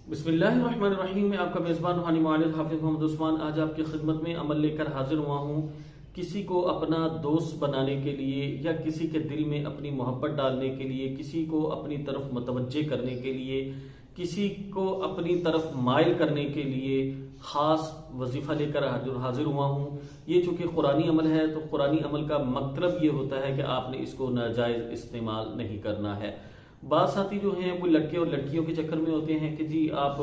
बिस्मिल्लाहिर्रहमानिर्रहीम। मैं आपका मेज़बान रूहानी मुआलिज हाफिज़ मोहम्मद उस्मान आज आपकी खिदमत में अमल लेकर हाजिर हुआ हूँ। किसी को अपना दोस्त बनाने के लिए या किसी के दिल में अपनी मोहब्बत डालने के लिए, किसी को अपनी तरफ मतवज्जे करने के लिए, किसी को अपनी तरफ माइल करने के लिए ख़ास वजीफ़ा लेकर हाजिर हुआ हूँ। ये चूँकि कुरानी अमल है तो कुरानी अमल का मतलब ये होता है कि आपने इसको नाजायज़ इस्तेमाल नहीं करना है। बाद साथी जो हैं वो लड़के और लड़कियों के चक्कर में होते हैं कि जी आप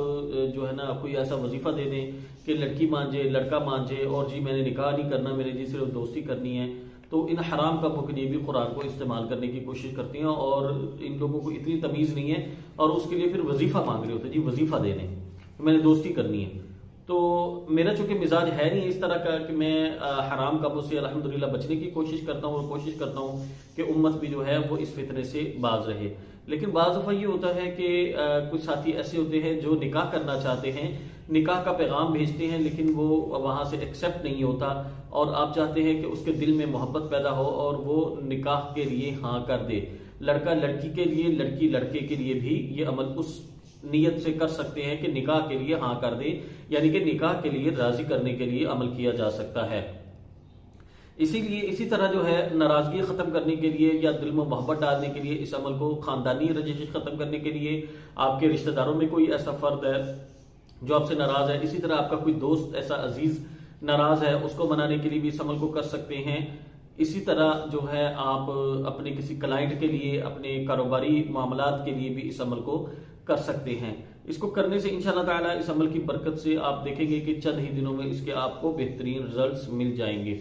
जो है ना कोई ऐसा वजीफ़ा दे दें कि लड़की मान जाए लड़का मान जाए और जी मैंने निकाह नहीं करना, मेरे जी सिर्फ दोस्ती करनी है। तो इन हराम का मुख ये भी कुरान को इस्तेमाल करने की कोशिश करती हैं और इन लोगों को इतनी तमीज़ नहीं है और उसके लिए फिर वजीफ़ा मांग रहे होते हैं, जी वजीफ़ा दे दें मैंने दोस्ती करनी है। तो मेरा चूंकि मिजाज है नहीं इस तरह का कि मैं हराम काबू से अल्हम्दुलिल्लाह बचने की कोशिश करता हूँ और कोशिश करता हूँ कि उम्मत भी जो है वो इस फितने से बाज रहे। लेकिन बाज़ दफ़ा ये होता है कि कुछ साथी ऐसे होते हैं जो निकाह करना चाहते हैं, निकाह का पैगाम भेजते हैं लेकिन वो वहाँ से एक्सेप्ट नहीं होता और आप चाहते हैं कि उसके दिल में मोहब्बत पैदा हो और वो निकाह के लिए हाँ कर दे। लड़का लड़की के लिए, लड़की लड़के के लिए भी ये अमल उस नीयत से कर सकते हैं कि निकाह के लिए हाँ कर दे, यानी कि निकाह के लिए राजी करने के लिए अमल किया जा सकता है। इसीलिए इसी तरह जो है नाराजगी खत्म करने के लिए या दिल में मोहब्बत डालने के लिए इस अमल को खानदानी रंजिश खत्म करने के लिए, आपके रिश्तेदारों में कोई ऐसा फर्द है जो आपसे नाराज है, इसी तरह आपका कोई दोस्त ऐसा अजीज नाराज है, उसको मनाने के लिए भी इस अमल को कर सकते हैं। इसी तरह जो है आप अपने किसी क्लाइंट के लिए, अपने कारोबारी मामलात के लिए भी इस अमल को कर सकते हैं। इसको करने से इंशाअल्लाह ताला इस अमल की बरकत से आप देखेंगे कि चंद ही दिनों में इसके आपको बेहतरीन रिजल्ट्स मिल जाएंगे।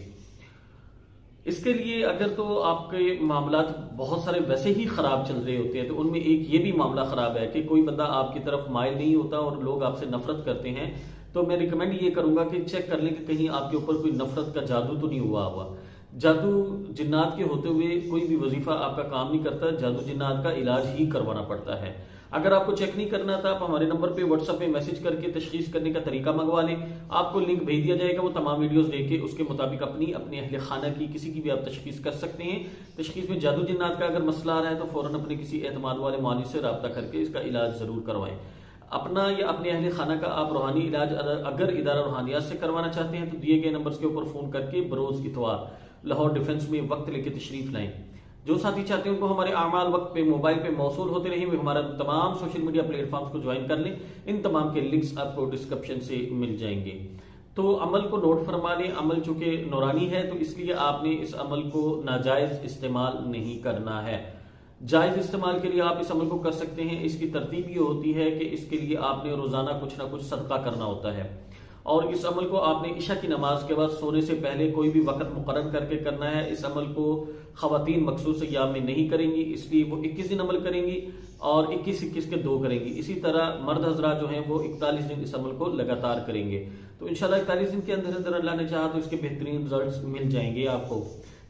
इसके लिए अगर तो आपके मामलात बहुत सारे वैसे ही खराब चल रहे होते हैं तो उनमें एक ये भी मामला खराब है कि कोई बंदा आपकी तरफ माइल नहीं होता और लोग आपसे नफरत करते हैं, तो मैं रिकमेंड ये करूंगा कि चेक कर लें कि कहीं आपके ऊपर कोई नफरत का जादू तो नहीं हुआ। जादू जिन्नात के होते हुए कोई भी वजीफा आपका काम नहीं करता, जादू जिन्नात का इलाज ही करवाना पड़ता है। अगर आपको चेक नहीं करना था आप हमारे नंबर पे व्हाट्सएप पे मैसेज करके तशखीस करने का तरीका मंगवा लें, आपको लिंक भेज दिया जाएगा, वो तमाम वीडियोस देख के उसके मुताबिक अपनी अपने अहले खाना की किसी की भी आप तशखीस कर सकते हैं। तशखीस में जादू जिन्नात का अगर मसला आ रहा है तो फौरन अपने किसी एतमाद वाले मौलवी से रब्ता करके इसका इलाज जरूर करवाएं। अपना या अपने अहले खाना का आप रूहानी इलाज अगर इदारा रूहानियात से करवाना चाहते हैं तो दिए गए नंबर्स के ऊपर फोन करके बरोज इतवार लाहौर डिफेंस में वक्त लेके तशरीफ लाएं। जो साथी चाहते हैं उनको हमारे आमाल वक्त पे मोबाइल पे मौसूल होते रहे, वे हमारा तमाम सोशल मीडिया प्लेटफॉर्म्स को ज्वाइन कर लें। इन तमाम के लिंक्स आपको डिस्क्रिप्शन से मिल जाएंगे। तो अमल को नोट फरमा लें। अमल चूंकि नूरानी है तो इसलिए आपने इस अमल को नाजायज इस्तेमाल नहीं करना है। जायज इस्तेमाल के लिए आप इस अमल को कर सकते हैं। इसकी तरतीब ये होती है कि इसके लिए आपने रोजाना कुछ ना कुछ सदका करना होता है और इस अमल को आपने इशा की नमाज के बाद सोने से पहले कोई भी वक्त मुकर्रर करके करना है। इस अमल को खवातीन मखसूस अय्याम में नहीं करेंगी, इसलिए वो 21 दिन अमल करेंगी और 21-21 के 2 करेंगी। इसी तरह मर्द हजरा जो हैं वो 41 दिन इस अमल को लगातार करेंगे। तो इंशाल्लाह 41 दिन के अंदर अंदर अल्लाह ने चाहा तो इसके बेहतरीन रिजल्ट मिल जाएंगे आपको।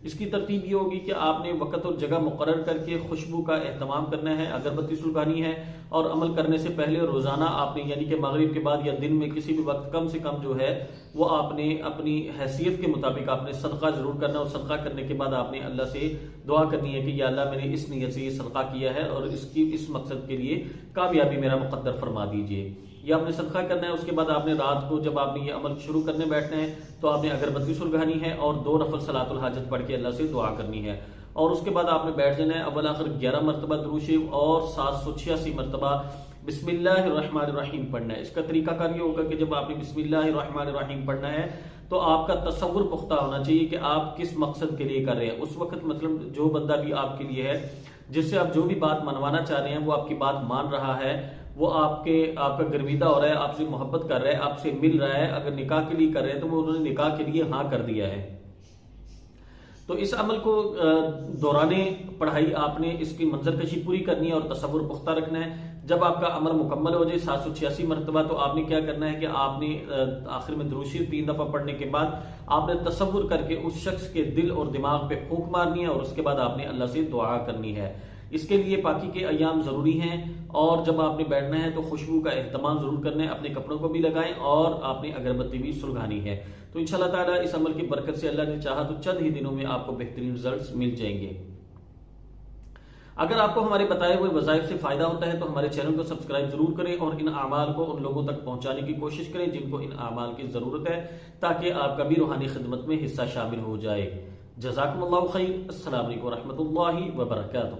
इसकी तरतीब ये होगी कि आपने वक्त और जगह मुकर्रर करके खुशबू का एहतमाम करना है, अगरबत्ती सुलगानी है और अमल करने से पहले रोजाना आपने यानी कि मगरिब के बाद या दिन में किसी भी वक्त कम से कम जो है वो आपने अपनी हैसियत के मुताबिक आपने सदका जरूर करना और सदका करने के बाद आपने अल्लाह से दुआ करनी है कि या अल्लाह मैंने इस नीयत से ये सदका किया है और इसकी इस मकसद के लिए कामयाबी मेरा मुकद्दर फरमा दीजिए। ये आपने सदका करना है। उसके बाद आपने रात को जब आपने ये अमल शुरू करने बैठना है तो आपने अगरबत्ती सुलगानी है और 2 नफल सलातुल हाजत पढ़ के अल्लाह से दुआ करनी है और उसके बाद आपने बैठ जाना है। अव्वल आखिर 11 मरतबा दुरूद शरीफ और 786 मरतबा बिस्मिल्लाहिर्रहमानिर्रहीम पढ़ना है। इसका तरीकाकार ये होगा कि जब आपने बिस्मिल्लाहिर्रहमानिर्रहीम पढ़ना है तो आपका तसव्वुर पुख्ता होना चाहिए कि आप किस मकसद के लिए कर रहे हैं। उस वक्त मतलब जो बंदा भी आपके लिए है, जिससे आप जो भी बात मनवाना चाह रहे हैं, वो आपकी बात मान रहा है, वो आपका गर्विदा हो रहा है, आपसे मोहब्बत कर रहा है, आपसे मिल रहा है, अगर निकाह के लिए कर रहे हैं तो वो उन्होंने निकाह के लिए हाँ कर दिया है। तो इस अमल को दौराने पढ़ाई आपने इसकी मंजरकशी पूरी करनी है और तसव्वुर पुख्ता रखना है। जब आपका अमल मुकम्मल हो जाए 786 मरतबा तो आपने क्या करना है कि आपने आखिर में दुरूद शरीफ 3 दफा पढ़ने के बाद आपने तसव्वुर करके उस शख्स के दिल और दिमाग पे फूंक मारनी है और उसके बाद आपने अल्लाह से दुआ करनी है। इसके लिए पाकी के अय्याम जरूरी हैं और जब आपने बैठना है तो खुशबू का एहतमाम जरूर करना है, अपने कपड़ों को भी लगाएं और आपने अगरबत्ती भी सुलगानी है। तो इंशाल्लाह ताला इस अमल की बरकत से अल्लाह ने चाहा तो चंद ही दिनों में आपको बेहतरीन रिजल्ट्स मिल जाएंगे। अगर आपको हमारे बताए हुए वज़ाइफ से फ़ायदा होता है तो हमारे चैनल को सब्सक्राइब ज़रूर करें और इन आमाल को उन लोगों तक पहुंचाने की कोशिश करें जिनको इन आमाल की ज़रूरत है, ताकि आपका भी रूहानी खिदमत में हिस्सा शामिल हो जाए। जज़ाकुमुल्लाहु खैर। अस्सलामु अलैकुम व रहमतुल्लाहि व बरकातुहू।